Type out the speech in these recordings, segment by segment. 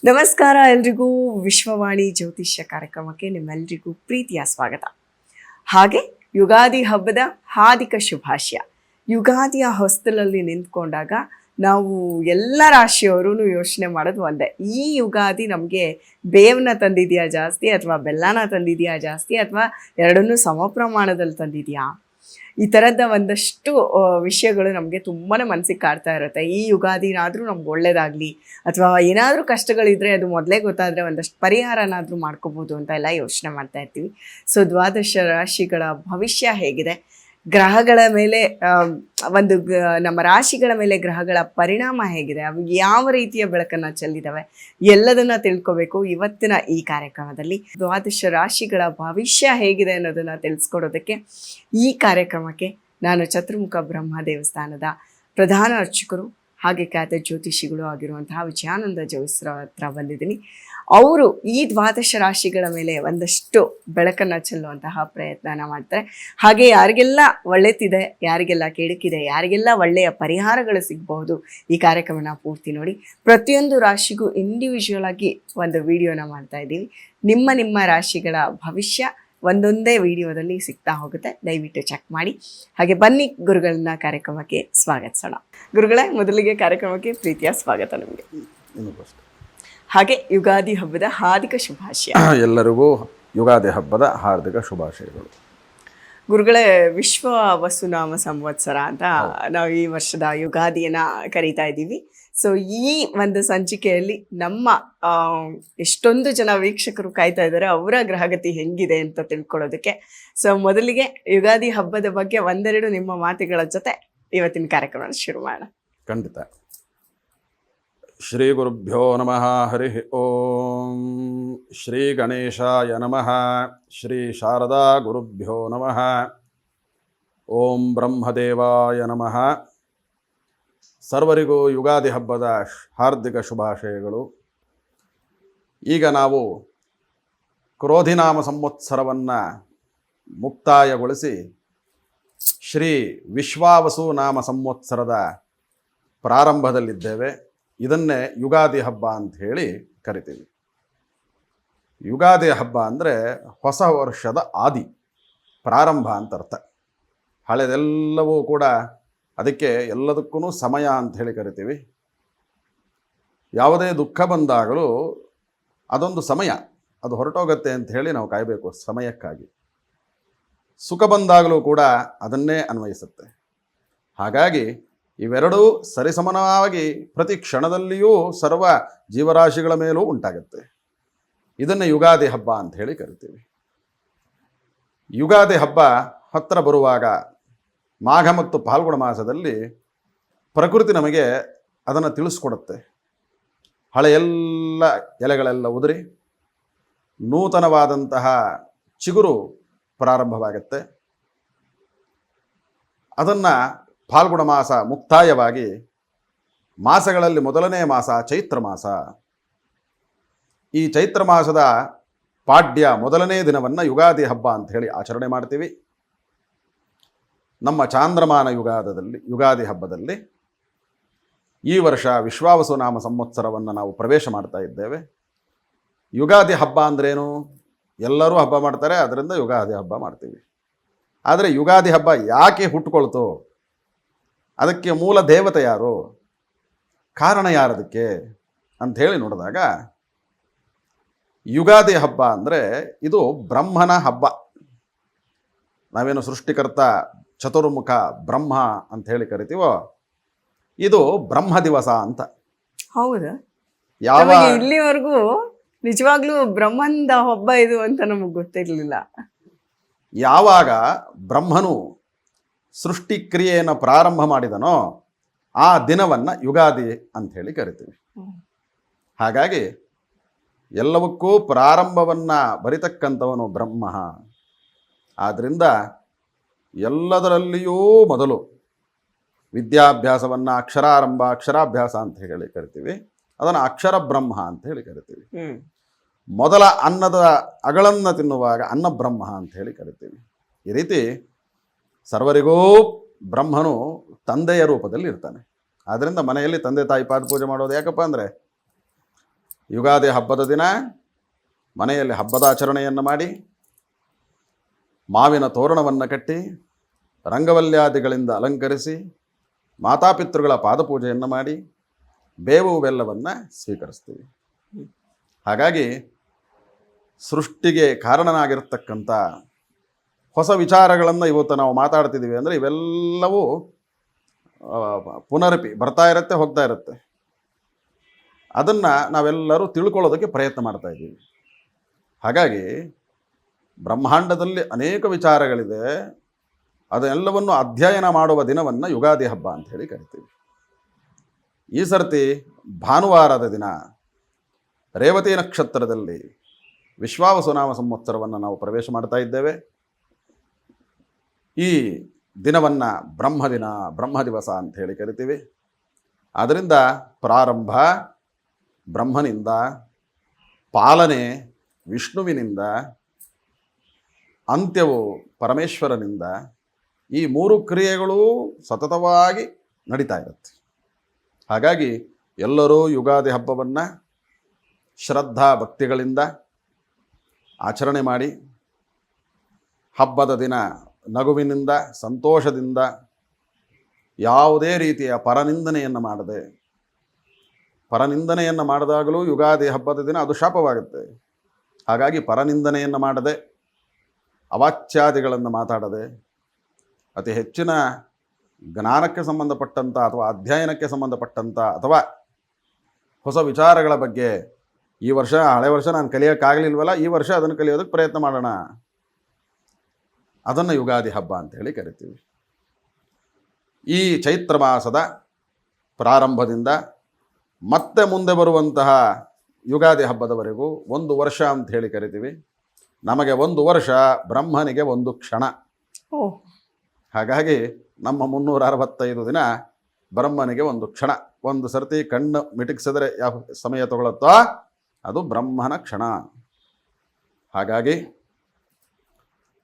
ನಮಸ್ಕಾರ ಎಲ್ರಿಗೂ ವಿಶ್ವವಾಣಿ ಜ್ಯೋತಿಷ್ಯ ಕಾರ್ಯಕ್ರಮಕ್ಕೆ ನಿಮ್ಮೆಲ್ರಿಗೂ ಪ್ರೀತಿಯ ಸ್ವಾಗತ. ಹಾಗೆ ಯುಗಾದಿ ಹಬ್ಬದ ಹಾರ್ದಿಕ ಶುಭಾಶಯ. ಯುಗಾದಿಯ ಹೊಸ್ತಲಲ್ಲಿ ನಿಂತ್ಕೊಂಡಾಗ ನಾವು ಎಲ್ಲ ರಾಶಿಯವರು ಯೋಚನೆ ಮಾಡೋದು ಒಂದೇ, ಈ ಯುಗಾದಿ ನಮಗೆ ಬೇವನ್ನ ತಂದಿದೆಯಾ ಜಾಸ್ತಿ ಅಥವಾ ಬೆಲ್ಲನ ತಂದಿದೆಯಾ ಜಾಸ್ತಿ ಅಥವಾ ಎರಡನ್ನೂ ಸಮ ಪ್ರಮಾಣದಲ್ಲಿ ತಂದಿದೆಯಾ? ಈ ಥರದ ಒಂದಷ್ಟು ವಿಷಯಗಳು ನಮಗೆ ತುಂಬಾ ಮನಸ್ಸಿಗೆ ಕಾಡ್ತಾ ಇರುತ್ತೆ. ಈ ಯುಗಾದಿನಾದರೂ ನಮ್ಗೆ ಒಳ್ಳೇದಾಗಲಿ ಅಥವಾ ಏನಾದರೂ ಕಷ್ಟಗಳಿದ್ರೆ ಅದು ಮೊದಲೇ ಗೊತ್ತಾದರೆ ಒಂದಷ್ಟು ಪರಿಹಾರನಾದರೂ ಮಾಡ್ಕೋಬೋದು ಅಂತ ಎಲ್ಲ ಯೋಚನೆ ಮಾಡ್ತಾ ಇರ್ತೀವಿ. ಸೊ ದ್ವಾದಶ ರಾಶಿಗಳ ಭವಿಷ್ಯ ಹೇಗಿದೆ, ಗ್ರಹಗಳ ಮೇಲೆ ನಮ್ಮ ರಾಶಿಗಳ ಮೇಲೆ ಗ್ರಹಗಳ ಪರಿಣಾಮ ಹೇಗಿದೆ, ಅವು ಯಾವ ರೀತಿಯ ಬೆಳಕನ್ನು ಚೆಲ್ಲಿದ್ದಾವೆ, ಎಲ್ಲದನ್ನ ತಿಳ್ಕೊಬೇಕು ಇವತ್ತಿನ ಈ ಕಾರ್ಯಕ್ರಮದಲ್ಲಿ. ದ್ವಾದಶ ರಾಶಿಗಳ ಭವಿಷ್ಯ ಹೇಗಿದೆ ಅನ್ನೋದನ್ನು ತಿಳಿಸ್ಕೊಡೋದಕ್ಕೆ ಈ ಕಾರ್ಯಕ್ರಮಕ್ಕೆ ನಾನು ಚತುರ್ಮುಖ ಬ್ರಹ್ಮ ದೇವಸ್ಥಾನದ ಪ್ರಧಾನ ಅರ್ಚಕರು ಹಾಗೆ ಖ್ಯಾತ ಜ್ಯೋತಿಷಿಗಳು ಆಗಿರುವಂತಹ ವಿಜಯಾನಂದ ಜೋಯಿಸ್ರ ಹತ್ರ ಬಂದಿದ್ದೀನಿ. ಅವರು ಈ ದ್ವಾದಶ ರಾಶಿಗಳ ಮೇಲೆ ಒಂದಷ್ಟು ಬೆಳಕನ್ನು ಚೆಲ್ಲುವಂತಹ ಪ್ರಯತ್ನನ ಮಾಡ್ತಾರೆ. ಹಾಗೆ ಯಾರಿಗೆಲ್ಲ ಒಳ್ಳೆತಿದೆ, ಯಾರಿಗೆಲ್ಲ ಕೆಡುಕಿದೆ, ಯಾರಿಗೆಲ್ಲ ಒಳ್ಳೆಯ ಪರಿಹಾರಗಳು ಸಿಗಬಹುದು, ಈ ಕಾರ್ಯಕ್ರಮನ ಪೂರ್ತಿ ನೋಡಿ. ಪ್ರತಿಯೊಂದು ರಾಶಿಗೂ ಇಂಡಿವಿಜುವಲ್ ಆಗಿ ಒಂದು ವಿಡಿಯೋನ ಮಾಡ್ತಾ ಇದ್ದೀವಿ. ನಿಮ್ಮ ರಾಶಿಗಳ ಭವಿಷ್ಯ ಒಂದೊಂದೇ ವಿಡಿಯೋದಲ್ಲಿ ಸಿಗ್ತಾ ಹೋಗುತ್ತೆ, ದಯವಿಟ್ಟು ಚೆಕ್ ಮಾಡಿ. ಹಾಗೆ ಬನ್ನಿ ಗುರುಗಳನ್ನ ಕಾರ್ಯಕ್ರಮಕ್ಕೆ ಸ್ವಾಗತಿಸೋಣ. ಗುರುಗಳೇ, ಮೊದಲಿಗೆ ಕಾರ್ಯಕ್ರಮಕ್ಕೆ ಪ್ರೀತಿಯ ಸ್ವಾಗತ ನಿಮಗೆ. ಹಾಗೆ ಯುಗಾದಿ ಹಬ್ಬದ ಹಾರ್ದಿಕ ಶುಭಾಶಯ. ಎಲ್ಲರಿಗೂ ಯುಗಾದಿ ಹಬ್ಬದ ಹಾರ್ದಿಕ ಶುಭಾಶಯಗಳು. ಗುರುಗಳೇ, ವಿಶ್ವ ವಸುನಾಮ ಸಂವತ್ಸರ ಅಂತ ನಾವು ಈ ವರ್ಷದ ಯುಗಾದಿಯನ್ನ ಕರೀತಾ ಇದ್ದೀವಿ. ಸೊ ಈ ಒಂದು ಸಂಚಿಕೆಯಲ್ಲಿ ನಮ್ಮ ಎಷ್ಟೊಂದು ಜನ ವೀಕ್ಷಕರು ಕಾಯ್ತಾ ಇದ್ದಾರೆ ಅವರ ಗ್ರಹಗತಿ ಹೆಂಗಿದೆ ಅಂತ ತಿಳ್ಕೊಳ್ಳೋದಕ್ಕೆ. ಸೊ ಮೊದಲಿಗೆ ಯುಗಾದಿ ಹಬ್ಬದ ಬಗ್ಗೆ ಒಂದೆರಡು ನಿಮ್ಮ ಮಾತುಗಳ ಜೊತೆ ಇವತ್ತಿನ ಕಾರ್ಯಕ್ರಮ ಶುರು ಮಾಡೋಣ. ಖಂಡಿತ. ಶ್ರೀ ಗುರುಭ್ಯೋ ನಮಃ. ಹರಿ ಓಂ. ಶ್ರೀ ಗಣೇಶಾಯ ನಮಃ. ಶ್ರೀ ಶಾರದಾ ಗುರುಭ್ಯೋ ನಮಃ. ಓಂ ಬ್ರಹ್ಮದೇವಾಯ ನಮಃ. ಸರ್ವರಿಗೂ ಯುಗಾದಿ ಹಬ್ಬದ ಹಾರ್ದಿಕ ಶುಭಾಶಯಗಳು. ಈಗ ನಾವು ಕ್ರೋಧಿನಾಮ ಸಂವತ್ಸರವನ್ನು ಮುಕ್ತಾಯಗೊಳಿಸಿ ಶ್ರೀ ವಿಶ್ವಾವಸು ನಾಮ ಸಂವತ್ಸರದ ಪ್ರಾರಂಭದಲ್ಲಿದ್ದೇವೆ. ಇದನ್ನೇ ಯುಗಾದಿ ಹಬ್ಬ ಅಂತ ಹೇಳಿ ಕರಿತೀವಿ. ಯುಗಾದಿ ಹಬ್ಬ ಅಂದರೆ ಹೊಸ ವರ್ಷದ ಆದಿ, ಪ್ರಾರಂಭ ಅಂತ ಅರ್ಥ. ಹಳೆದೆಲ್ಲವೂ ಕೂಡ ಅದಕ್ಕೆ ಎಲ್ಲದಕ್ಕೂ ಸಮಯ ಅಂತ ಹೇಳಿ ಕರಿತೀವಿ. ಯಾವುದೇ ದುಃಖ ಬಂದಾಗಲೂ ಅದೊಂದು ಸಮಯ, ಅದು ಹೊರಟೋಗತ್ತೆ ಅಂತ ಹೇಳಿ ನಾವು ಕಾಯಬೇಕು ಸಮಯಕ್ಕಾಗಿ. ಸುಖ ಬಂದಾಗಲೂ ಕೂಡ ಅದನ್ನೇ ಅನ್ವಯಿಸುತ್ತೆ. ಹಾಗಾಗಿ ಇವೆರಡೂ ಸರಿಸಮಾನವಾಗಿ ಪ್ರತಿ ಕ್ಷಣದಲ್ಲಿಯೂ ಸರ್ವ ಜೀವರಾಶಿಗಳ ಮೇಲೂ ಉಂಟಾಗುತ್ತೆ. ಇದನ್ನು ಯುಗಾದಿ ಹಬ್ಬ ಅಂತ ಹೇಳಿ ಕರಿತೀವಿ. ಯುಗಾದಿ ಹಬ್ಬ ಹತ್ತಿರ ಬರುವಾಗ ಮಾಘ ಮತ್ತು ಫಾಲ್ಗುಣ ಮಾಸದಲ್ಲಿ ಪ್ರಕೃತಿ ನಮಗೆ ಅದನ್ನು ತಿಳಿಸ್ಕೊಡುತ್ತೆ. ಹಳೆಯೆಲ್ಲ ಎಲೆಗಳೆಲ್ಲ ಉದುರಿ ನೂತನವಾದಂತಹ ಚಿಗುರು ಪ್ರಾರಂಭವಾಗುತ್ತೆ. ಅದನ್ನು ಫಾಲ್ಗುಣ ಮಾಸ ಮುಕ್ತಾಯವಾಗಿ ಮಾಸಗಳಲ್ಲಿ ಮೊದಲನೇ ಮಾಸ ಚೈತ್ರ ಮಾಸ. ಈ ಚೈತ್ರ ಮಾಸದ ಪಾಡ್ಯ ಮೊದಲನೇ ದಿನವನ್ನು ಯುಗಾದಿ ಹಬ್ಬ ಅಂತ ಹೇಳಿ ಆಚರಣೆ ಮಾಡ್ತೀವಿ. ನಮ್ಮ ಚಾಂದ್ರಮಾನ ಯುಗಾದಿ ಹಬ್ಬದಲ್ಲಿ ಈ ವರ್ಷ ವಿಶ್ವಾವಸು ನಾಮ ಸಂವತ್ಸರವನ್ನು ನಾವು ಪ್ರವೇಶ ಮಾಡ್ತಾ ಇದ್ದೇವೆ. ಯುಗಾದಿ ಹಬ್ಬ ಅಂದ್ರೇನು? ಎಲ್ಲರೂ ಹಬ್ಬ ಮಾಡ್ತಾರೆ, ಅದರಿಂದ ಯುಗಾದಿ ಹಬ್ಬ ಮಾಡ್ತೀವಿ. ಆದರೆ ಯುಗಾದಿ ಹಬ್ಬ ಯಾಕೆ ಹುಟ್ಟುಕೊಳ್ತು, ಅದಕ್ಕೆ ಮೂಲ ದೇವತೆ ಯಾರು, ಕಾರಣ ಯಾರದಕ್ಕೆ ಅಂಥೇಳಿ ನೋಡಿದಾಗ ಯುಗಾದಿ ಹಬ್ಬ ಅಂದರೆ ಇದು ಬ್ರಹ್ಮನ ಹಬ್ಬ. ನಾವೇನು ಸೃಷ್ಟಿಕರ್ತ ಚತುರ್ಮುಖ ಬ್ರಹ್ಮ ಅಂತ ಹೇಳಿ ಕರಿತೀವೋ, ಇದು ಬ್ರಹ್ಮ ದಿವಸ ಅಂತ. ಹೌದಾ? ಯಾವ ಇಲ್ಲಿವರೆಗೂ ನಿಜವಾಗ್ಲೂ ಬ್ರಹ್ಮಂದ ಹಬ್ಬ ಇದು ಅಂತ ನಮಗೆ ಗೊತ್ತಿರಲಿಲ್ಲ. ಯಾವಾಗ ಬ್ರಹ್ಮನು ಸೃಷ್ಟಿ ಕ್ರಿಯೆಯನ್ನು ಪ್ರಾರಂಭ ಮಾಡಿದನೋ ಆ ದಿನವನ್ನು ಯುಗಾದಿ ಅಂತ ಹೇಳಿ ಕರಿತೀವಿ. ಹಾಗಾಗಿ ಎಲ್ಲವಕ್ಕೂ ಪ್ರಾರಂಭವನ್ನು ಬರಿತಕ್ಕಂಥವನು ಬ್ರಹ್ಮ. ಆದ್ದರಿಂದ ಎಲ್ಲದರಲ್ಲಿಯೂ ಮೊದಲು ವಿದ್ಯಾಭ್ಯಾಸವನ್ನು ಅಕ್ಷರಾಭ್ಯಾಸ ಅಂತ ಹೇಳಿ ಕರಿತೀವಿ. ಅದನ್ನು ಅಕ್ಷರ ಬ್ರಹ್ಮ ಅಂತ ಹೇಳಿ ಕರಿತೀವಿ. ಮೊದಲ ಅನ್ನದ ಅಗಳನ್ನು ತಿನ್ನುವಾಗ ಅನ್ನ ಬ್ರಹ್ಮ ಅಂತ ಹೇಳಿ ಕರಿತೀವಿ. ಈ ರೀತಿ ಸರ್ವರಿಗೂ ಬ್ರಹ್ಮನು ತಂದೆಯ ರೂಪದಲ್ಲಿ ಇರ್ತಾನೆ. ಆದ್ದರಿಂದ ಮನೆಯಲ್ಲಿ ತಂದೆ ತಾಯಿ ಪಾದ ಪೂಜೆ ಮಾಡೋದು ಯಾಕಪ್ಪ ಅಂದರೆ ಯುಗಾದಿ ಹಬ್ಬದ ದಿನ ಮನೆಯಲ್ಲಿ ಹಬ್ಬದ ಆಚರಣೆಯನ್ನು ಮಾಡಿ ಮಾವಿನ ತೋರಣವನ್ನು ಕಟ್ಟಿ ರಂಗವಲ್ಯಾದಿಗಳಿಂದ ಅಲಂಕರಿಸಿ ಮಾತಾಪಿತೃಗಳ ಪಾದಪೂಜೆಯನ್ನು ಮಾಡಿ ಬೇವು ಬೆಲ್ಲವನ್ನು ಸ್ವೀಕರಿಸ್ತೀವಿ. ಹಾಗಾಗಿ ಸೃಷ್ಟಿಗೆ ಕಾರಣನಾಗಿರ್ತಕ್ಕಂಥ ಹೊಸ ವಿಚಾರಗಳನ್ನು ಇವತ್ತು ನಾವು ಮಾತಾಡ್ತಿದ್ದೀವಿ ಅಂದರೆ ಇವೆಲ್ಲವೂ ಪುನರಪಿ ಬರ್ತಾ ಇರುತ್ತೆ, ಹೋಗ್ತಾ ಇರುತ್ತೆ. ಅದನ್ನು ನಾವೆಲ್ಲರೂ ತಿಳ್ಕೊಳ್ಳೋದಕ್ಕೆ ಪ್ರಯತ್ನ ಮಾಡ್ತಾ ಇದ್ದೀವಿ. ಹಾಗಾಗಿ ಬ್ರಹ್ಮಾಂಡದಲ್ಲಿ ಅನೇಕ ವಿಚಾರಗಳಿದೆ. ಅದೆಲ್ಲವನ್ನು ಅಧ್ಯಯನ ಮಾಡುವ ದಿನವನ್ನು ಯುಗಾದಿ ಹಬ್ಬ ಅಂತ ಹೇಳಿ ಕರಿತೀವಿ. ಈ ಸರ್ತಿ ಭಾನುವಾರದ ದಿನ ರೇವತಿ ನಕ್ಷತ್ರದಲ್ಲಿ ವಿಶ್ವಾವಸುನಾಮ ಸಂವತ್ಸರವನ್ನು ನಾವು ಪ್ರವೇಶ ಮಾಡ್ತಾ ಇದ್ದೇವೆ. ಈ ದಿನವನ್ನು ಬ್ರಹ್ಮದಿನ, ಬ್ರಹ್ಮದಿವಸ ಅಂತ ಹೇಳಿ ಕರಿತೀವಿ. ಆದ್ದರಿಂದ ಪ್ರಾರಂಭ ಬ್ರಹ್ಮನಿಂದ, ಪಾಲನೆ ವಿಷ್ಣುವಿನಿಂದ, ಅಂತ್ಯವು ಪರಮೇಶ್ವರನಿಂದ. ಈ ಮೂರು ಕ್ರಿಯೆಗಳು ಸತತವಾಗಿ ನಡೀತಾ ಇರುತ್ತೆ. ಹಾಗಾಗಿ ಎಲ್ಲರೂ ಯುಗಾದಿ ಹಬ್ಬವನ್ನು ಶ್ರದ್ಧಾ ಭಕ್ತಿಗಳಿಂದ ಆಚರಣೆ ಮಾಡಿ ಹಬ್ಬದ ದಿನ ನಗುವಿನಿಂದ, ಸಂತೋಷದಿಂದ, ಯಾವುದೇ ರೀತಿಯ ಪರನಿಂದನೆಯನ್ನು ಮಾಡದೆ, ಪರನಿಂದನೆಯನ್ನು ಮಾಡಿದಾಗಲೂ ಯುಗಾದಿ ಹಬ್ಬದ ದಿನ ಅದು ಶಾಪವಾಗುತ್ತೆ. ಹಾಗಾಗಿ ಪರನಿಂದನೆಯನ್ನು ಮಾಡದೆ, ಅವಾಚ್ಯಾದಿಗಳನ್ನು ಮಾತಾಡದೆ, ಅತಿ ಹೆಚ್ಚಿನ ಜ್ಞಾನಕ್ಕೆ ಸಂಬಂಧಪಟ್ಟಂಥ ಅಥವಾ ಅಧ್ಯಯನಕ್ಕೆ ಸಂಬಂಧಪಟ್ಟಂಥ ಅಥವಾ ಹೊಸ ವಿಚಾರಗಳ ಬಗ್ಗೆ ಈ ವರ್ಷ, ಹಳೆ ವರ್ಷ ನಾನು ಕಲಿಯೋಕ್ಕಾಗಲಿಲ್ವಲ್ಲ, ಈ ವರ್ಷ ಅದನ್ನು ಕಲಿಯೋದಕ್ಕೆ ಪ್ರಯತ್ನ ಮಾಡೋಣ, ಅದನ್ನು ಯುಗಾದಿ ಹಬ್ಬ ಅಂತ ಹೇಳಿ ಕರಿತೀವಿ. ಈ ಚೈತ್ರ ಮಾಸದ ಪ್ರಾರಂಭದಿಂದ ಮತ್ತೆ ಮುಂದೆ ಬರುವಂತಹ ಯುಗಾದಿ ಹಬ್ಬದವರೆಗೂ ಒಂದು ವರ್ಷ ಅಂತ ಹೇಳಿ ಕರಿತೀವಿ. ನಮಗೆ ಒಂದು ವರ್ಷ, ಬ್ರಹ್ಮನಿಗೆ ಒಂದು ಕ್ಷಣ. ಹಾಗಾಗಿ ನಮ್ಮ 365 ದಿನ ಬ್ರಹ್ಮನಿಗೆ ಒಂದು ಕ್ಷಣ. ಒಂದು ಸರ್ತಿ ಕಣ್ಣು ಮಿಟುಕಿಸಿದರೆ ಯಾವ ಸಮಯ ತಗೊಳುತ್ತೋ ಅದು ಬ್ರಹ್ಮನ ಕ್ಷಣ. ಹಾಗಾಗಿ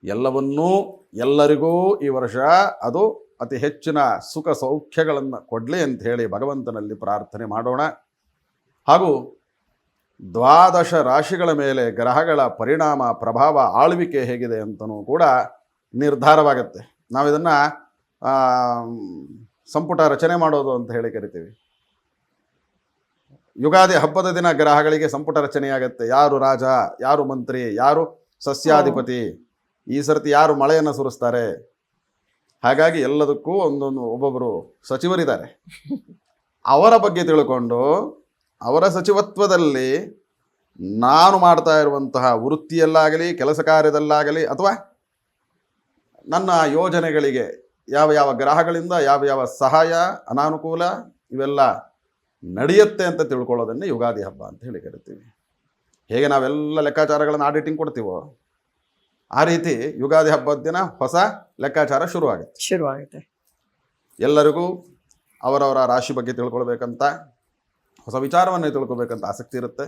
ಎಲ್ಲವನ್ನೂ ಎಲ್ಲರಿಗೂ ಈ ವರ್ಷ ಅದು ಅತಿ ಹೆಚ್ಚಿನ ಸುಖ ಸೌಖ್ಯಗಳನ್ನು ಕೊಡಲಿ ಅಂತ ಹೇಳಿ ಭಗವಂತನಲ್ಲಿ ಪ್ರಾರ್ಥನೆ ಮಾಡೋಣ. ಹಾಗೂ 12 ರಾಶಿಗಳ ಮೇಲೆ ಗ್ರಹಗಳ ಪರಿಣಾಮ, ಪ್ರಭಾವ, ಆಳ್ವಿಕೆ ಹೇಗಿದೆ ಅಂತಲೂ ಕೂಡ ನಿರ್ಧಾರವಾಗುತ್ತೆ. ನಾವು ಇದನ್ನು ಸಂಪುಟ ರಚನೆ ಮಾಡೋದು ಅಂತ ಹೇಳಿ ಕರಿತೀವಿ. ಯುಗಾದಿ ಹಬ್ಬದ ದಿನ ಗ್ರಹಗಳಿಗೆ ಸಂಪುಟ ರಚನೆಯಾಗತ್ತೆ. ಯಾರು ರಾಜ, ಯಾರು ಮಂತ್ರಿ, ಯಾರು ಸಸ್ಯಾಧಿಪತಿ, ಈ ಸರ್ತಿ ಯಾರು ಮಳೆಯನ್ನು ಸುರಿಸ್ತಾರೆ. ಹಾಗಾಗಿ ಎಲ್ಲದಕ್ಕೂ ಒಬ್ಬೊಬ್ಬರು ಸಚಿವರಿದ್ದಾರೆ. ಅವರ ಬಗ್ಗೆ ತಿಳ್ಕೊಂಡು ಅವರ ಸಚಿವತ್ವದಲ್ಲಿ ನಾನು ಮಾಡ್ತಾ ಇರುವಂತಹ ವೃತ್ತಿಯಲ್ಲಾಗಲಿ, ಕೆಲಸ ಕಾರ್ಯದಲ್ಲಾಗಲಿ, ಅಥವಾ ನನ್ನ ಯೋಜನೆಗಳಿಗೆ ಯಾವ ಯಾವ ಗ್ರಹಗಳಿಂದ ಯಾವ ಯಾವ ಸಹಾಯ, ಅನಾನುಕೂಲ ಇವೆಲ್ಲ ನಡೆಯುತ್ತೆ ಅಂತ ತಿಳ್ಕೊಳ್ಳೋದನ್ನೇ ಯುಗಾದಿ ಹಬ್ಬ ಅಂತ ಹೇಳಿ ಕರಿತೀವಿ. ಹೇಗೆ ನಾವೆಲ್ಲ ಲೆಕ್ಕಾಚಾರಗಳನ್ನು ಆಡಿಟಿಂಗ್ ಕೊಡ್ತೀವೋ ಆ ರೀತಿ ಯುಗಾದಿ ಹಬ್ಬದ ದಿನ ಹೊಸ ಲೆಕ್ಕಾಚಾರ ಶುರುವಾಗುತ್ತೆ. ಎಲ್ಲರಿಗೂ ಅವರವರ ರಾಶಿ ಬಗ್ಗೆ ತಿಳ್ಕೊಳ್ಬೇಕಂತ, ಹೊಸ ವಿಚಾರವನ್ನು ತಿಳ್ಕೊಬೇಕಂತ ಆಸಕ್ತಿ ಇರುತ್ತೆ.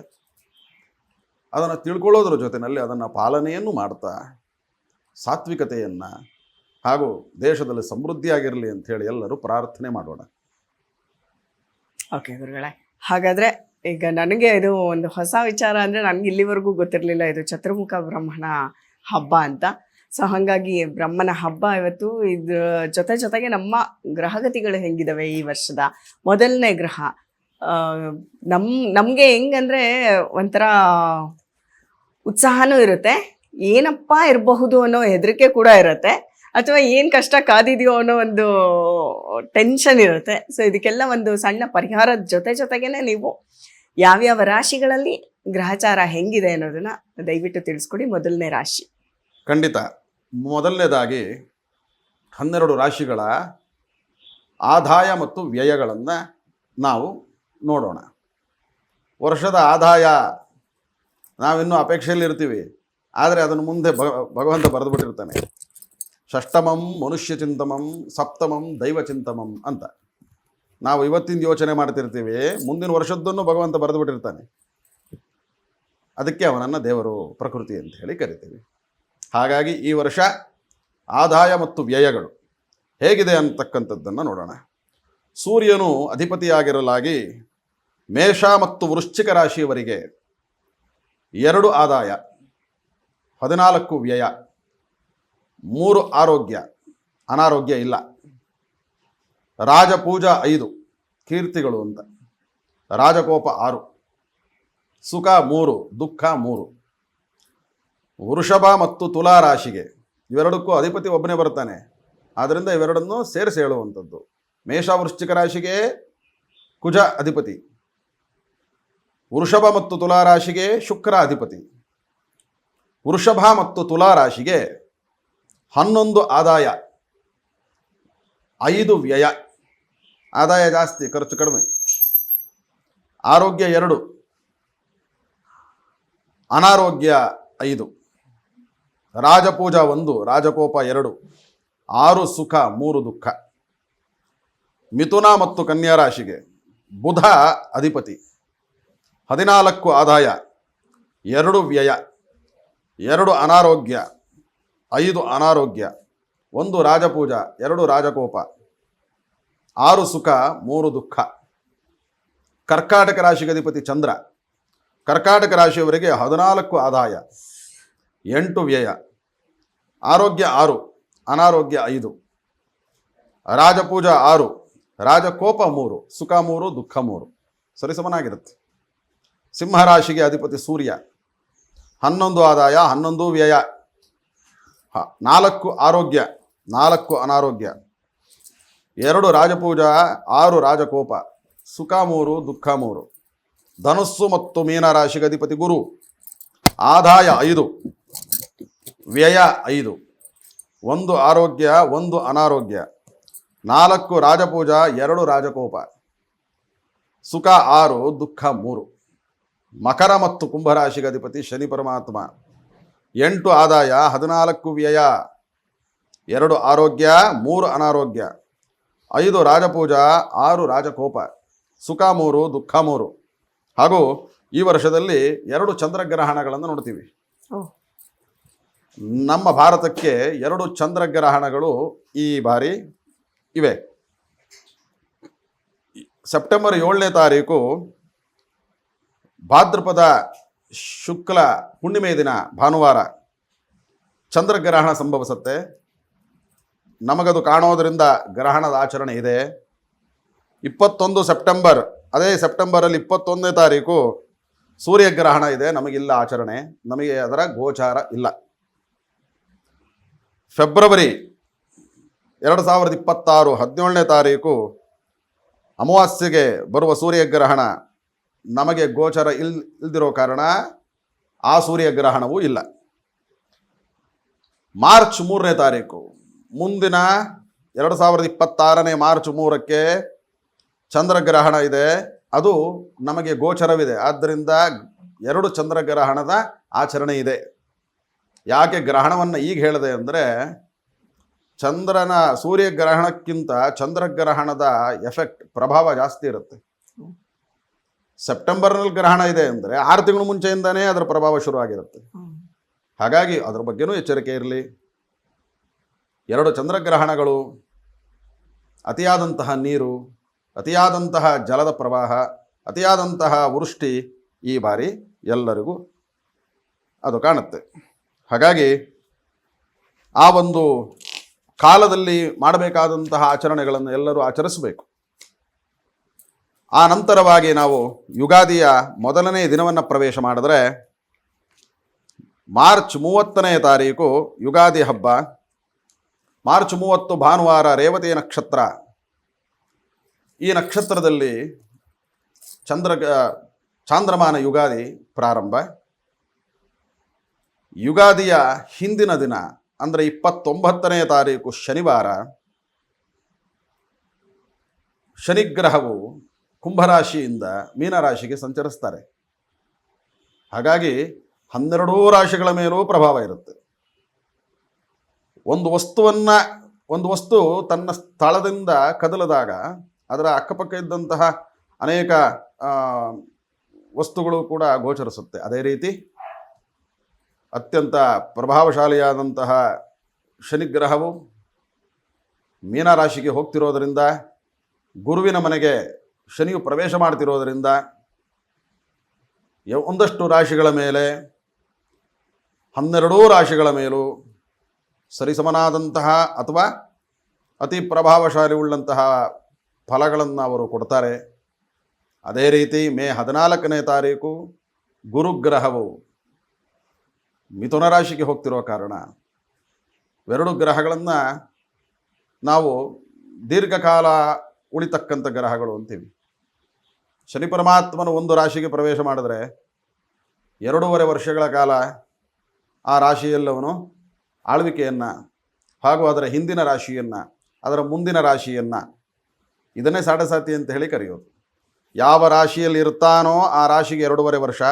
ಅದನ್ನು ತಿಳ್ಕೊಳ್ಳೋದ್ರ ಜೊತೆಯಲ್ಲಿ ಅದನ್ನು ಪಾಲನೆಯನ್ನು ಮಾಡ್ತಾ ಸಾತ್ವಿಕತೆಯನ್ನು ಹಾಗೂ ದೇಶದಲ್ಲಿ ಸಮೃದ್ಧಿಯಾಗಿರಲಿ ಅಂಥೇಳಿ ಎಲ್ಲರೂ ಪ್ರಾರ್ಥನೆ ಮಾಡೋಣ. ಓಕೆ ಗುರುಗಳೇ, ಹಾಗಾದರೆ ಈಗ ನನಗೆ ಇದು ಒಂದು ಹೊಸ ವಿಚಾರ ಅಂದರೆ ನನಗೆ ಇಲ್ಲಿವರೆಗೂ ಗೊತ್ತಿರಲಿಲ್ಲ ಇದು ಚತುರ್ಮುಖ ಬ್ರಹ್ಮನ ಹಬ್ಬ ಅಂತ. ಸೊ ಹಾಗಾಗಿ ಬ್ರಹ್ಮನ ಹಬ್ಬ ಇವತ್ತು. ಇದ್ರ ಜೊತೆಗೆ ನಮ್ಮ ಗ್ರಹಗತಿಗಳು ಹೆಂಗಿದಾವೆ ಈ ವರ್ಷದ ಮೊದಲನೇ ಗ್ರಹ ನಮಗೆ ಹೆಂಗಂದರೆ ಒಂಥರ ಉತ್ಸಾಹನೂ ಇರುತ್ತೆ, ಏನಪ್ಪ ಇರಬಹುದು ಅನ್ನೋ ಹೆದರಿಕೆ ಕೂಡ ಇರುತ್ತೆ, ಅಥವಾ ಏನು ಕಷ್ಟ ಕಾದಿದೆಯೋ ಅನ್ನೋ ಒಂದು ಟೆನ್ಷನ್ ಇರುತ್ತೆ. ಸೊ ಇದಕ್ಕೆಲ್ಲ ಒಂದು ಸಣ್ಣ ಪರಿಹಾರದ ಜೊತೆಗೇನೆ ನೀವು ಯಾವ್ಯಾವ ರಾಶಿಗಳಲ್ಲಿ ಗ್ರಹಚಾರ ಹೆಂಗಿದೆ ಅನ್ನೋದನ್ನ ದಯವಿಟ್ಟು ತಿಳಿಸ್ಕೊಡಿ. ಮೊದಲನೇ ರಾಶಿ. ಖಂಡಿತ. ಮೊದಲನೇದಾಗಿ 12 ರಾಶಿಗಳ ಆದಾಯ ಮತ್ತು ವ್ಯಯಗಳನ್ನು ನಾವು ನೋಡೋಣ. ವರ್ಷದ ಆದಾಯ ನಾವಿನ್ನೂ ಅಪೇಕ್ಷೆಯಲ್ಲಿರ್ತೀವಿ, ಆದರೆ ಅದನ್ನು ಮುಂದೆ ಭಗವಂತ ಬರೆದುಬಿಟ್ಟಿರ್ತಾನೆ. ಷಷ್ಠಮಂ ಮನುಷ್ಯ ಚಿಂತಮಂ, ಸಪ್ತಮಂ ದೈವ ಚಿಂತಮಂ ಅಂತ. ನಾವು ಇವತ್ತಿನ ಯೋಚನೆ ಮಾಡ್ತಿರ್ತೀವಿ, ಮುಂದಿನ ವರ್ಷದ್ದನ್ನು ಭಗವಂತ ಬರೆದುಬಿಟ್ಟಿರ್ತಾನೆ. ಅದಕ್ಕೆ ಅವನನ್ನು ದೇವರು, ಪ್ರಕೃತಿ ಅಂತ ಹೇಳಿ ಕರಿತೀವಿ. ಹಾಗಾಗಿ ಈ ವರ್ಷ ಆದಾಯ ಮತ್ತು ವ್ಯಯಗಳು ಹೇಗಿದೆ ಅಂತಕ್ಕಂಥದ್ದನ್ನು ನೋಡೋಣ. ಸೂರ್ಯನು ಅಧಿಪತಿಯಾಗಿರಲಾಗಿ ಮೇಷ ಮತ್ತು ವೃಶ್ಚಿಕ ರಾಶಿಯವರಿಗೆ 2 ಆದಾಯ, 14 ವ್ಯಯ, 3 ಆರೋಗ್ಯ, ಅನಾರೋಗ್ಯ ಇಲ್ಲ. ರಾಜಪೂಜಾ 5 ಕೀರ್ತಿಗಳು ಅಂತ, ರಾಜಕೋಪ 6, ಸುಖ 3, ದುಃಖ 3. ವೃಷಭ ಮತ್ತು ತುಲಾ ರಾಶಿಗೆ ಇವೆರಡಕ್ಕೂ ಅಧಿಪತಿ ಒಬ್ಬನೇ ಬರ್ತಾನೆ, ಆದ್ದರಿಂದ ಇವೆರಡನ್ನು ಸೇರಿಸಿ ಹೇಳುವಂಥದ್ದು. ಮೇಷ ವೃಶ್ಚಿಕ ರಾಶಿಗೆ ಕುಜ ಅಧಿಪತಿ, ವೃಷಭ ಮತ್ತು ತುಲಾ ರಾಶಿಗೆ ಶುಕ್ರ ಅಧಿಪತಿ. ವೃಷಭ ಮತ್ತು ತುಲಾ ರಾಶಿಗೆ 11 ಆದಾಯ, 5 ವ್ಯಯ. ಆದಾಯ ಜಾಸ್ತಿ, ಖರ್ಚು ಕಡಿಮೆ. ಆರೋಗ್ಯ 2, ಅನಾರೋಗ್ಯ 5. ರಾಜಪೂಜಾ 1, ರಾಜಕೋಪ 2, 6 ಸುಖ 3 ದುಃಖ. ಮಿಥುನ ಮತ್ತು ಕನ್ಯಾ ರಾಶಿಗೆ ಬುಧ ಅಧಿಪತಿ, 14 ಆದಾಯ, 2 ವ್ಯಯ, 2 ಅನಾರೋಗ್ಯ, 5 ಅನಾರೋಗ್ಯ, 1 ರಾಜಪೂಜಾ, 2 ರಾಜಕೋಪ, 6 ಸುಖ 3 ದುಃಖ. ಕರ್ಕಾಟಕ ರಾಶಿಗೆ ಅಧಿಪತಿ ಚಂದ್ರ, ಕರ್ಕಾಟಕ ರಾಶಿಯವರಿಗೆ 14 ಆದಾಯ, 8 ವ್ಯಯ, ಆರೋಗ್ಯ 6, ಅನಾರೋಗ್ಯ 5, ರಾಜಪೂಜಾ 6, ರಾಜಕೋಪ 3, ಸುಖ 3 ದುಃಖ 3. ಸರಿಸಮನಾಗಿರುತ್ತೆ. ಸಿಂಹರಾಶಿಗೆ ಅಧಿಪತಿ ಸೂರ್ಯ, 11 ಆದಾಯ, 11 ವ್ಯಯ, 4 ಆರೋಗ್ಯ, 4 ಅನಾರೋಗ್ಯ, 2 ರಾಜಪೂಜಾ, 6 ರಾಜಕೋಪ, ಸುಖ 3 ದುಃಖ 3. ಧನುಸ್ಸು ಮತ್ತು ಮೀನ ರಾಶಿಗೆ ಅಧಿಪತಿ ಗುರು, ಆದಾಯ 5, ವ್ಯಯ 5, 1 ಆರೋಗ್ಯ, 1 ಅನಾರೋಗ್ಯ, 4 ರಾಜಪೂಜಾ, 2 ರಾಜಕೋಪ, ಸುಖ 6 ದುಃಖ 3. ಮಕರ ಮತ್ತು ಕುಂಭರಾಶಿಗೆ ಅಧಿಪತಿ ಶನಿ ಪರಮಾತ್ಮ, 8 ಆದಾಯ, 14 ವ್ಯಯ, 2 ಆರೋಗ್ಯ, 3 ಅನಾರೋಗ್ಯ, 5 ರಾಜಪೂಜಾ, 6 ರಾಜಕೋಪ, ಸುಖ 3 ದುಃಖ 3. ಹಾಗೂ ಈ ವರ್ಷದಲ್ಲಿ 2 ಚಂದ್ರಗ್ರಹಣಗಳನ್ನು ನೋಡ್ತೀವಿ. ನಮ್ಮ ಭಾರತಕ್ಕೆ 2 ಚಂದ್ರಗ್ರಹಣಗಳು ಈ ಬಾರಿ ಇವೆ. ಸೆಪ್ಟೆಂಬರ್ 7ನೇ ತಾರೀಕು ಭಾದ್ರಪದ ಶುಕ್ಲ ಹುಣ್ಣಿಮೆ ದಿನ ಭಾನುವಾರ ಚಂದ್ರಗ್ರಹಣ ಸಂಭವಿಸುತ್ತೆ. ನಮಗದು ಕಾಣೋದರಿಂದ ಗ್ರಹಣದ ಆಚರಣೆ ಇದೆ. 21 ಸೆಪ್ಟೆಂಬರ್, ಅದೇ ಸೆಪ್ಟೆಂಬರಲ್ಲಿ 21ನೇ ತಾರೀಕು ಸೂರ್ಯಗ್ರಹಣ ಇದೆ. ನಮಗಿಲ್ಲ ಆಚರಣೆ, ನಮಗೆ ಅದರ ಗೋಚಾರ ಇಲ್ಲ. ಫೆಬ್ರವರಿ 2026 17ನೇ ತಾರೀಕು ಅಮಾವಾಸ್ಯೆಗೆ ಬರುವ ಸೂರ್ಯಗ್ರಹಣ ನಮಗೆ ಗೋಚರ ಇಲ್ದಿರೋ ಕಾರಣ ಆ ಸೂರ್ಯಗ್ರಹಣವೂ ಇಲ್ಲ. ಮಾರ್ಚ್ 3ನೇ ತಾರೀಕು ಮುಂದಿನ 2026ನೇ ಮಾರ್ಚ್ 3ಕ್ಕೆ ಚಂದ್ರಗ್ರಹಣ ಇದೆ. ಅದು ನಮಗೆ ಗೋಚರವಿದೆ. ಆದ್ದರಿಂದ 2 ಚಂದ್ರಗ್ರಹಣದ ಆಚರಣೆ ಇದೆ. ಯಾಕೆ ಗ್ರಹಣವನ್ನು ಈಗ ಹೇಳಿದೆ ಅಂದರೆ, ಚಂದ್ರನ ಸೂರ್ಯಗ್ರಹಣಕ್ಕಿಂತ ಚಂದ್ರಗ್ರಹಣದ ಎಫೆಕ್ಟ್ ಪ್ರಭಾವ ಜಾಸ್ತಿ ಇರುತ್ತೆ. ಸೆಪ್ಟೆಂಬರ್ನಲ್ಲಿ ಗ್ರಹಣ ಇದೆ ಅಂದರೆ 6 ತಿಂಗಳು ಮುಂಚೆಯಿಂದನೇ ಅದರ ಪ್ರಭಾವ ಶುರುವಾಗಿರುತ್ತೆ. ಹಾಗಾಗಿ ಅದರ ಬಗ್ಗೆನೂ ಎಚ್ಚರಿಕೆ ಇರಲಿ. 2 ಚಂದ್ರಗ್ರಹಣಗಳು, ಅತಿಯಾದಂತಹ ನೀರು, ಅತಿಯಾದಂತಹ ಜಲದ ಪ್ರವಾಹ, ಅತಿಯಾದಂತಹ ವೃಷ್ಟಿ ಈ ಬಾರಿ ಎಲ್ಲರಿಗೂ ಅದು ಕಾಣುತ್ತೆ. ಹಾಗಾಗಿ ಆ ಒಂದು ಕಾಲದಲ್ಲಿ ಮಾಡಬೇಕಾದಂತಹ ಆಚರಣೆಗಳನ್ನು ಎಲ್ಲರೂ ಆಚರಿಸಬೇಕು. ಆ ನಂತರವಾಗಿ ನಾವು ಯುಗಾದಿಯ ಮೊದಲನೇ ದಿನವನ್ನು ಪ್ರವೇಶ ಮಾಡಿದ್ರೆ, ಮಾರ್ಚ್ 30ನೇ ತಾರೀಕು ಯುಗಾದಿ ಹಬ್ಬ. ಮಾರ್ಚ್ 30 ಭಾನುವಾರ, ರೇವತಿ ನಕ್ಷತ್ರ. ಈ ನಕ್ಷತ್ರದಲ್ಲಿ ಚಾಂದ್ರಮಾನ ಯುಗಾದಿ ಪ್ರಾರಂಭ. ಯುಗಾದಿಯ ಹಿಂದಿನ ದಿನ ಅಂದರೆ 29ನೇ ತಾರೀಕು ಶನಿವಾರ, ಶನಿಗ್ರಹವು ಕುಂಭರಾಶಿಯಿಂದ ಮೀನರಾಶಿಗೆ ಸಂಚರಿಸ್ತಾರೆ. ಹಾಗಾಗಿ 12 ರಾಶಿಗಳ ಮೇಲೂ ಪ್ರಭಾವ ಇರುತ್ತೆ. ಒಂದು ವಸ್ತು ತನ್ನ ಸ್ಥಳದಿಂದ ಕದಲಿದಾಗ ಅದರ ಅಕ್ಕಪಕ್ಕ ಇದ್ದಂತಹ ಅನೇಕ ವಸ್ತುಗಳು ಕೂಡ ಗೋಚರಿಸುತ್ತೆ. ಅದೇ ರೀತಿ ಅತ್ಯಂತ ಪ್ರಭಾವಶಾಲಿಯಾದಂತಹ ಶನಿಗ್ರಹವು ಮೀನರಾಶಿಗೆ ಹೋಗ್ತಿರೋದರಿಂದ, ಗುರುವಿನ ಮನೆಗೆ ಶನಿಯು ಪ್ರವೇಶ ಮಾಡ್ತಿರೋದರಿಂದ ಒಂದಷ್ಟು ರಾಶಿಗಳ ಮೇಲೆ 12 ರಾಶಿಗಳ ಮೇಲೂ ಸರಿಸಮನಾದಂತಹ ಅಥವಾ ಅತಿ ಪ್ರಭಾವಶಾಲಿ ಉಳ್ಳಂತಹ ಫಲಗಳನ್ನು ಅವರು ಕೊಡ್ತಾರೆ. ಅದೇ ರೀತಿ ಮೇ 14ನೇ ತಾರೀಕು ಗುರುಗ್ರಹವು ಮಿಥುನ ರಾಶಿಗೆ ಹೋಗ್ತಿರೋ ಕಾರಣ 2 ಗ್ರಹಗಳನ್ನು ನಾವು ದೀರ್ಘಕಾಲ ಉಳಿತಕ್ಕಂಥ ಗ್ರಹಗಳು ಅಂತೀವಿ. ಶನಿ ಪರಮಾತ್ಮನು ಒಂದು ರಾಶಿಗೆ ಪ್ರವೇಶ ಮಾಡಿದ್ರೆ 2.5 ವರ್ಷಗಳ ಕಾಲ ಆ ರಾಶಿಯಲ್ಲವನು ಆಳ್ವಿಕೆಯನ್ನು ಹಾಗೂ ಅದರ ಹಿಂದಿನ ರಾಶಿಯನ್ನು ಅದರ ಮುಂದಿನ ರಾಶಿಯನ್ನು ಇದನ್ನೇ ಸಾಡಸಾತಿ ಅಂತ ಹೇಳಿ ಕರೆಯೋದು. ಯಾವ ರಾಶಿಯಲ್ಲಿ ಇರ್ತಾನೋ ಆ ರಾಶಿಗೆ 2.5 ವರ್ಷ,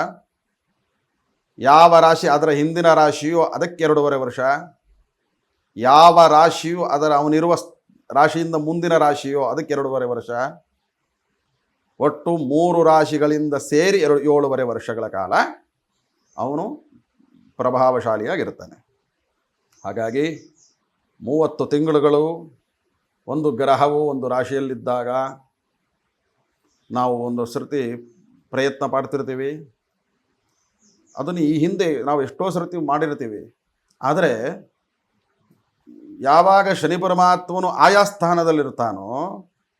ಯಾವ ರಾಶಿ ಅದರ ಹಿಂದಿನ ರಾಶಿಯೋ ಅದಕ್ಕೆ 2.5 ವರ್ಷ, ಯಾವ ರಾಶಿಯು ಅವನಿರುವ ರಾಶಿಯಿಂದ ಮುಂದಿನ ರಾಶಿಯೋ ಅದಕ್ಕೆ 2.5 ವರ್ಷ, ಒಟ್ಟು 3 ರಾಶಿಗಳಿಂದ ಸೇರಿ 7.5 ವರ್ಷಗಳ ಕಾಲ ಅವನು ಪ್ರಭಾವಶಾಲಿಯಾಗಿರ್ತಾನೆ. ಹಾಗಾಗಿ 30 ತಿಂಗಳುಗಳು ಒಂದು ಗ್ರಹವು ಒಂದು ರಾಶಿಯಲ್ಲಿದ್ದಾಗ ನಾವು ಒಂದು ಸರ್ತಿ ಪ್ರಯತ್ನ ಪಡ್ತಿರ್ತೀವಿ. ಅದನ್ನು ಈ ಹಿಂದೆ ನಾವು ಎಷ್ಟೋ ಸರ್ತಿ ಮಾಡಿರ್ತೀವಿ. ಆದರೆ ಯಾವಾಗ ಶನಿ ಪರಮಾತ್ಮನು ಆಯಾ ಸ್ಥಾನದಲ್ಲಿರ್ತಾನೋ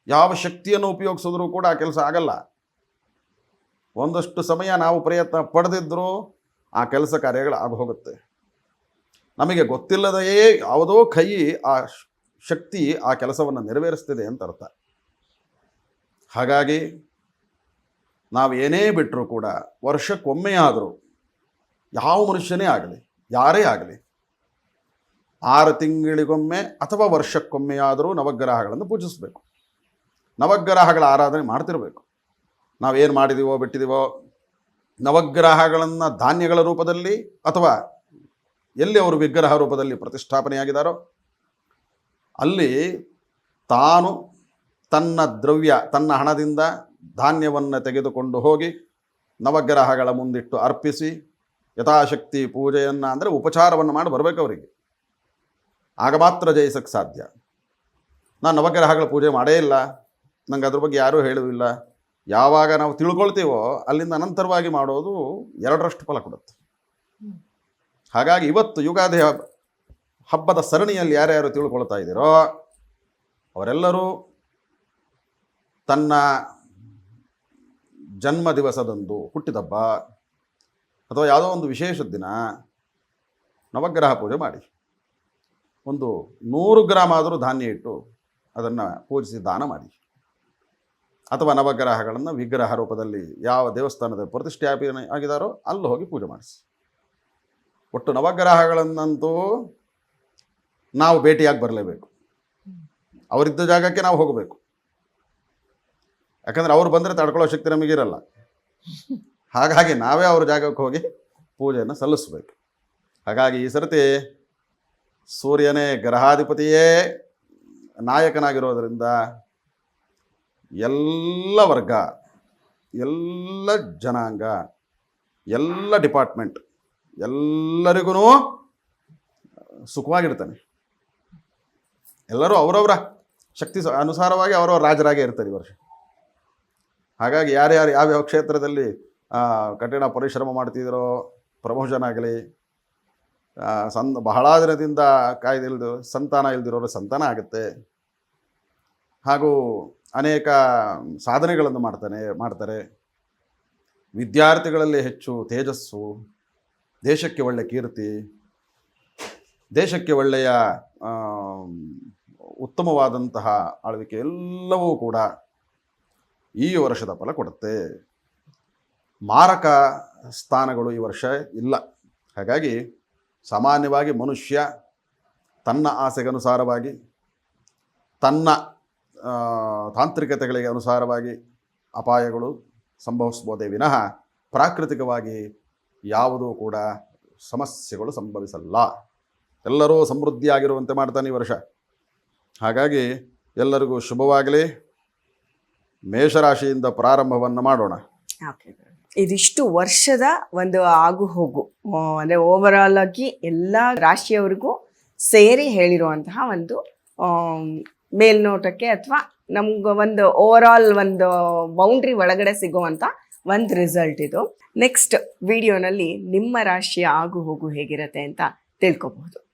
ಯಾವ ಶಕ್ತಿಯನ್ನು ಉಪಯೋಗಿಸಿದ್ರೂ ಕೂಡ ಆ ಕೆಲಸ ಆಗಲ್ಲ. ಒಂದಷ್ಟು ಸಮಯ ನಾವು ಪ್ರಯತ್ನ ಪಡೆದಿದ್ದರೂ ಆ ಕೆಲಸ ಕಾರ್ಯಗಳು ಆಗೋಗುತ್ತೆ. ನಮಗೆ ಗೊತ್ತಿಲ್ಲದೆಯೇ ಯಾವುದೋ ಕೈ ಆ ಶಕ್ತಿ ಆ ಕೆಲಸವನ್ನು ನೆರವೇರಿಸ್ತಿದೆ ಅಂತ ಅರ್ಥ. ಹಾಗಾಗಿ ನಾವು ಏನೇ ಬಿಟ್ಟರೂ ಕೂಡ ವರ್ಷಕ್ಕೊಮ್ಮೆ ಆದರೂ ಯಾವ ಮನುಷ್ಯನೇ ಆಗಲಿ ಯಾರೇ ಆಗಲಿ 6 ತಿಂಗಳಿಗೊಮ್ಮೆ ಅಥವಾ ವರ್ಷಕ್ಕೊಮ್ಮೆ ಆದರೂ ನವಗ್ರಹಗಳನ್ನು ಪೂಜಿಸಬೇಕು. ನವಗ್ರಹಗಳ ಆರಾಧನೆ ಮಾಡ್ತಿರಬೇಕು. ನಾವೇನು ಮಾಡಿದೀವೋ ಬಿಟ್ಟಿದ್ದೀವೋ ನವಗ್ರಹಗಳನ್ನು ಧಾನ್ಯಗಳ ರೂಪದಲ್ಲಿ ಅಥವಾ ಎಲ್ಲಿ ಅವರು ವಿಗ್ರಹ ರೂಪದಲ್ಲಿ ಪ್ರತಿಷ್ಠಾಪನೆಯಾಗಿದ್ದಾರೋ ಅಲ್ಲಿ ತಾನು ತನ್ನ ದ್ರವ್ಯ ತನ್ನ ಹಣದಿಂದ ಧಾನ್ಯವನ್ನು ತೆಗೆದುಕೊಂಡು ಹೋಗಿ ನವಗ್ರಹಗಳ ಮುಂದಿಟ್ಟು ಅರ್ಪಿಸಿ ಯಥಾಶಕ್ತಿ ಪೂಜೆಯನ್ನು ಅಂದರೆ ಉಪಚಾರವನ್ನು ಮಾಡಿ ಬರಬೇಕು ಅವರಿಗೆ. ಆಗ ಮಾತ್ರ ಜಯಿಸಕ್ಕೆ ಸಾಧ್ಯ. ನಾನು ನವಗ್ರಹಗಳ ಪೂಜೆ ಮಾಡೇ ಇಲ್ಲ, ನಂಗೆ ಅದ್ರ ಬಗ್ಗೆ ಯಾರೂ ಹೇಳುವುದಿಲ್ಲ. ಯಾವಾಗ ನಾವು ತಿಳ್ಕೊಳ್ತೀವೋ ಅಲ್ಲಿಂದ ಅನಂತರವಾಗಿ ಮಾಡೋದು 2ರಷ್ಟು ಫಲ ಕೊಡುತ್ತೆ. ಹಾಗಾಗಿ ಇವತ್ತು ಯುಗಾದಿ ಹಬ್ಬದ ಸರಣಿಯಲ್ಲಿ ಯಾರ್ಯಾರು ತಿಳ್ಕೊಳ್ತಾ ಇದ್ದೀರೋ ಅವರೆಲ್ಲರೂ ತನ್ನ ಜನ್ಮ ದಿವಸದಂದು ಹುಟ್ಟಿದಬ್ಬ ಅಥವಾ ಯಾವುದೋ ಒಂದು ವಿಶೇಷ ದಿನ ನವಗ್ರಹ ಪೂಜೆ ಮಾಡಿ ಒಂದು 100 ಗ್ರಾಮ್ ಆದರೂ ಧಾನ್ಯ ಇಟ್ಟು ಅದನ್ನು ಪೂಜಿಸಿ ದಾನ ಮಾಡಿ, ಅಥವಾ ನವಗ್ರಹಗಳನ್ನು ವಿಗ್ರಹ ರೂಪದಲ್ಲಿ ಯಾವ ದೇವಸ್ಥಾನದ ಪ್ರತಿಷ್ಠಾಪನೆ ಆಗಿದ್ದಾರೋ ಅಲ್ಲಿ ಹೋಗಿ ಪೂಜೆ ಮಾಡಿಸಿ. ಒಟ್ಟು ನವಗ್ರಹಗಳನ್ನಂತೂ ನಾವು ಭೇಟಿಯಾಗಿ ಬರಲೇಬೇಕು. ಅವರಿದ್ದ ಜಾಗಕ್ಕೆ ನಾವು ಹೋಗಬೇಕು. ಯಾಕಂದರೆ ಅವ್ರು ಬಂದರೆ ತಡ್ಕೊಳ್ಳೋ ಶಕ್ತಿ ನಮಗಿರಲ್ಲ. ಹಾಗಾಗಿ ನಾವೇ ಅವ್ರ ಜಾಗಕ್ಕೆ ಹೋಗಿ ಪೂಜೆಯನ್ನು ಸಲ್ಲಿಸಬೇಕು. ಹಾಗಾಗಿ ಈ ಸರ್ತಿ ಸೂರ್ಯನೇ ಗ್ರಹಾಧಿಪತಿಯೇ ನಾಯಕನಾಗಿರೋದರಿಂದ ಎಲ್ಲ ವರ್ಗ, ಎಲ್ಲ ಜನಾಂಗ, ಎಲ್ಲ ಡಿಪಾರ್ಟ್ಮೆಂಟ್ ಎಲ್ಲರಿಗೂ ಸುಖವಾಗಿರ್ತಾನೆ. ಎಲ್ಲರೂ ಅವರವರ ಶಕ್ತಿ ಅನುಸಾರವಾಗಿ ಅವರವರ ರಾಜರಾಗೇ ಇರ್ತಾರೆ ಈ ವರ್ಷ. ಹಾಗಾಗಿ ಯಾರ್ಯಾರು ಯಾವ್ಯಾವ ಕ್ಷೇತ್ರದಲ್ಲಿ ಕಠಿಣ ಪರಿಶ್ರಮ ಮಾಡ್ತಿದ್ದೀರೋ, ಪ್ರಮೋಷನ್ ಆಗಲಿ, ಬಹಳ ದಿನದಿಂದ ಕಾಯ್ದಿಲ್ದಿರೋ ಸಂತಾನ ಇಲ್ದಿರೋರು ಸಂತಾನ ಆಗುತ್ತೆ. ಹಾಗೂ ಅನೇಕ ಸಾಧನೆಗಳನ್ನು ಮಾಡ್ತಾರೆ. ವಿದ್ಯಾರ್ಥಿಗಳಲ್ಲಿ ಹೆಚ್ಚು ತೇಜಸ್ಸು, ದೇಶಕ್ಕೆ ಒಳ್ಳೆಯ ಕೀರ್ತಿ, ದೇಶಕ್ಕೆ ಒಳ್ಳೆಯ ಉತ್ತಮವಾದಂತಹ ಆಳ್ವಿಕೆ ಎಲ್ಲವೂ ಕೂಡ ಈ ವರ್ಷದ ಫಲ ಕೊಡುತ್ತೆ. ಮಾರಕ ಸ್ಥಾನಗಳು ಈ ವರ್ಷ ಇಲ್ಲ. ಹಾಗಾಗಿ ಸಾಮಾನ್ಯವಾಗಿ ಮನುಷ್ಯ ತನ್ನ ಆಸೆಗನುಸಾರವಾಗಿ ತನ್ನ ತಾಂತ್ರಿಕತೆಗಳಿಗೆ ಅನುಸಾರವಾಗಿ ಅಪಾಯಗಳು ಸಂಭವಿಸ್ಬೋದೇ ವಿನಃ ಪ್ರಾಕೃತಿಕವಾಗಿ ಯಾವುದೂ ಕೂಡ ಸಮಸ್ಯೆಗಳು ಸಂಭವಿಸಲ್ಲ. ಎಲ್ಲರೂ ಸಮೃದ್ಧಿಯಾಗಿರುವಂತೆ ಮಾಡ್ತಾನೆ ಈ ವರ್ಷ. ಹಾಗಾಗಿ ಎಲ್ಲರಿಗೂ ಶುಭವಾಗಲಿ. ಮೇಷರಾಶಿಯಿಂದ ಪ್ರಾರಂಭವನ್ನು ಮಾಡೋಣ. ಇದಿಷ್ಟು ವರ್ಷದ ಒಂದು ಆಗು ಹೋಗು ಅಂದರೆ ಓವರಾಲ್ ಆಗಿ ಎಲ್ಲ ರಾಶಿಯವರಿಗೂ ಸೇರಿ ಹೇಳಿರುವಂತಹ ಒಂದು ಮೇಲ್ನೋಟಕ್ಕೆ ಅಥವಾ ನಮ್ಗೆ ಒಂದು ಓವರಾಲ್ ಒಂದು ಬೌಂಡ್ರಿ ಒಳಗಡೆ ಸಿಗುವಂಥ ಒಂದು ರಿಸಲ್ಟ್ ಇದು. ನೆಕ್ಸ್ಟ್ ವಿಡಿಯೋನಲ್ಲಿ ನಿಮ್ಮ ರಾಶಿಯ ಆಗು ಹೋಗು ಹೇಗಿರುತ್ತೆ ಅಂತ ತಿಳ್ಕೊಬಹುದು.